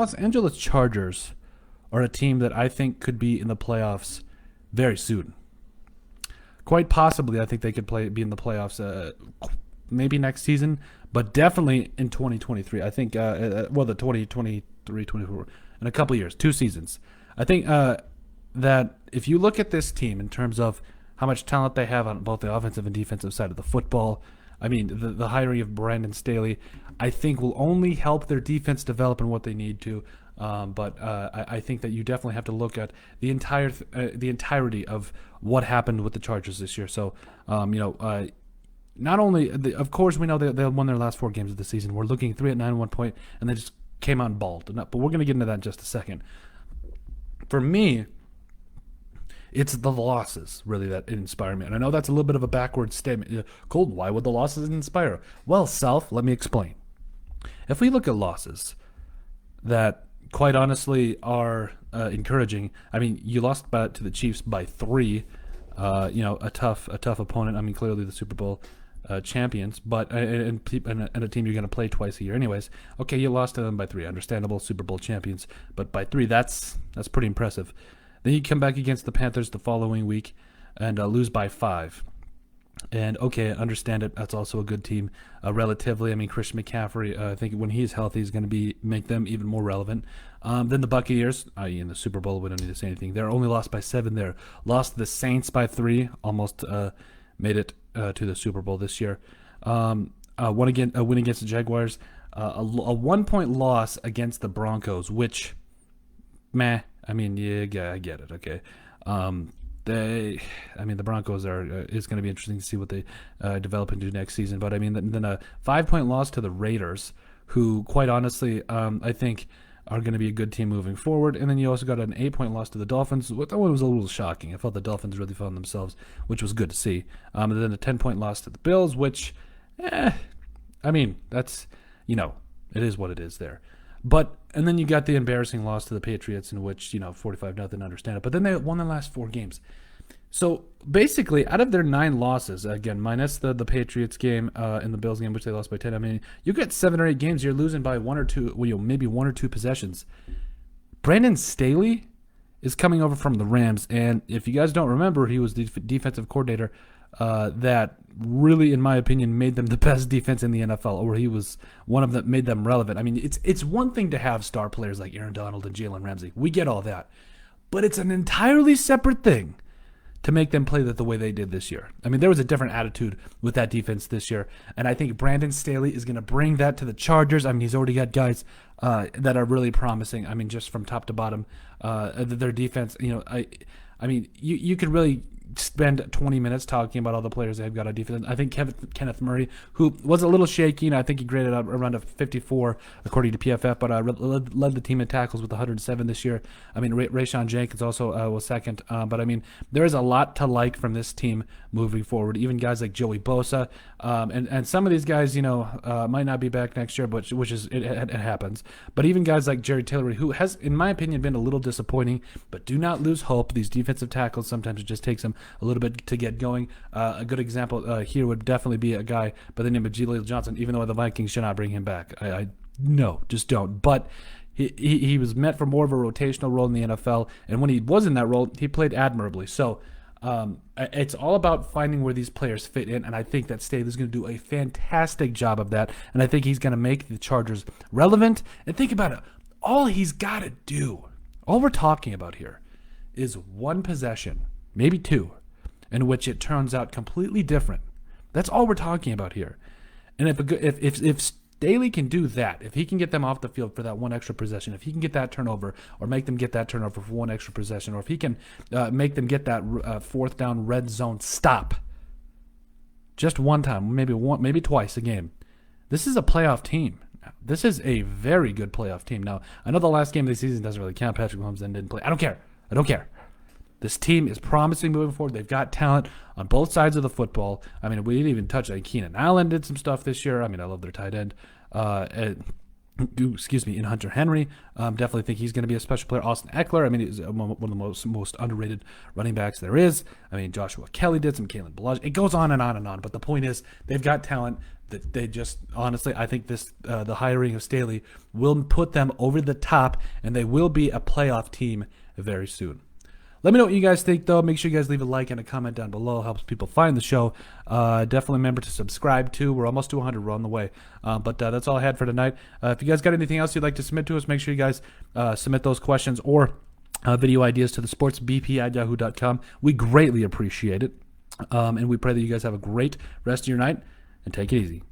Los Angeles Chargers are a team that I think could be in the playoffs very soon. Quite possibly, I think they could be in the playoffs maybe next season, but definitely in 2023. I think, the 2023, 24, in a couple years, 2 seasons. I think that if you look at this team in terms of how much talent they have on both the offensive and defensive side of the football, I mean, the hiring of Brandon Staley, I think will only help their defense develop in what they need to. But I think that you definitely have to look at the entirety of what happened with the Chargers this year. So, not only, of course, we know they won their last 4 games of the season. We're looking 3-9 at one point, and they just came out and balled. But we're going to get into that in just a second. For me, it's the losses, really, that inspire me. And I know that's a little bit of a backward statement. Colton, why would the losses inspire? Well, Self, let me explain. If we look at losses that, quite honestly, are encouraging, I mean, you lost to the Chiefs by 3, a tough opponent. I mean, clearly the Super Bowl champions, but and a team you're going to play twice a year anyways. Okay, you lost to them by 3, understandable, Super Bowl champions, but by 3, that's pretty impressive. Then you come back against the Panthers the following week and lose by 5. And okay, I understand it. That's also a good team, relatively. I mean, Christian McCaffrey, I think when he's healthy, is going to make them even more relevant. Then the Buccaneers, i.e. in the Super Bowl, we don't need to say anything. They're only lost by 7 there. Lost to the Saints by 3, almost made it to the Super Bowl this year. A win against the Jaguars, a 1-point loss against the Broncos, which, meh. I mean, yeah, I get it. Okay. The Broncos is going to be interesting to see what they develop and do next season. But I mean, then a 5-point loss to the Raiders, who, quite honestly, I think are going to be a good team moving forward. And then you also got an 8-point loss to the Dolphins. That one was a little shocking. I felt the Dolphins really found themselves, which was good to see. And then a 10-point loss to the Bills, which, that's, it is what it is there. And then you got the embarrassing loss to the Patriots, in which, 45-0, understand it. But then they won the last 4 games. So basically, out of their 9 losses, again, minus the Patriots game and the Bills game, which they lost by 10, I mean, you get 7 or 8 games, you're losing by 1 or 2, maybe 1 or 2 possessions. Brandon Staley is coming over from the Rams, and if you guys don't remember, he was the defensive coordinator that really, in my opinion, made them the best defense in the NFL, or he was one of them, made them relevant. I mean, it's one thing to have star players like Aaron Donald and Jalen Ramsey. We get all that. But it's an entirely separate thing to make them play the way they did this year. I mean, there was a different attitude with that defense this year, and I think Brandon Staley is going to bring that to the Chargers. I mean, he's already got guys that are really promising. I mean, just from top to bottom, their defense, you could really spend 20 minutes talking about all the players they've got on defense. I think Kenneth Murray, who was a little shaky, and I think he graded up around a 54 according to PFF, but led the team in tackles with 107 this year. I mean, Rayshawn Jenkins also was second, but I mean, there is a lot to like from this team moving forward. Even guys like Joey Bosa, and some of these guys, might not be back next year, but it happens. But even guys like Jerry Tillery, who has, in my opinion, been a little disappointing, but do not lose hope. These defensive tackles, sometimes it just takes them a little bit to get going. A good example here would definitely be a guy by the name of Jaleel Johnson, even though the Vikings should not bring him back. No, just don't. But he was meant for more of a rotational role in the NFL, and when he was in that role, he played admirably. So it's all about finding where these players fit in, and I think that Staley's going to do a fantastic job of that, and I think he's going to make the Chargers relevant. And think about it. All he's got to do, all we're talking about here, is one possession, maybe 2, in which it turns out completely different. That's all we're talking about here. And if Staley can do that, if he can get them off the field for that one extra possession, if he can get that turnover or make them get that turnover for one extra possession, or if he can make them get that 4th down red zone stop just one time, maybe twice a game, this is a playoff team. This is a very good playoff team. Now, I know the last game of the season doesn't really count. Patrick Mahomes then didn't play. I don't care. This team is promising moving forward. They've got talent on both sides of the football. I mean, we didn't even touch Keenan Allen did some stuff this year. I mean, I love their tight end. excuse me, in Hunter Henry. Definitely think he's going to be a special player. Austin Eckler, I mean, he's one of the most underrated running backs there is. I mean, Joshua Kelly did some, Kalen Ballage. It goes on and on and on. But the point is, they've got talent that they just, honestly, I think the hiring of Staley will put them over the top, and they will be a playoff team very soon. Let me know what you guys think, though. Make sure you guys leave a like and a comment down below. Helps people find the show. Definitely remember to subscribe, too. We're almost to 100. We're on the way. But that's all I had for tonight. If you guys got anything else you'd like to submit to us, make sure you guys submit those questions or video ideas to the sportsbp@yahoo.com. We greatly appreciate it. And we pray that you guys have a great rest of your night, and take it easy.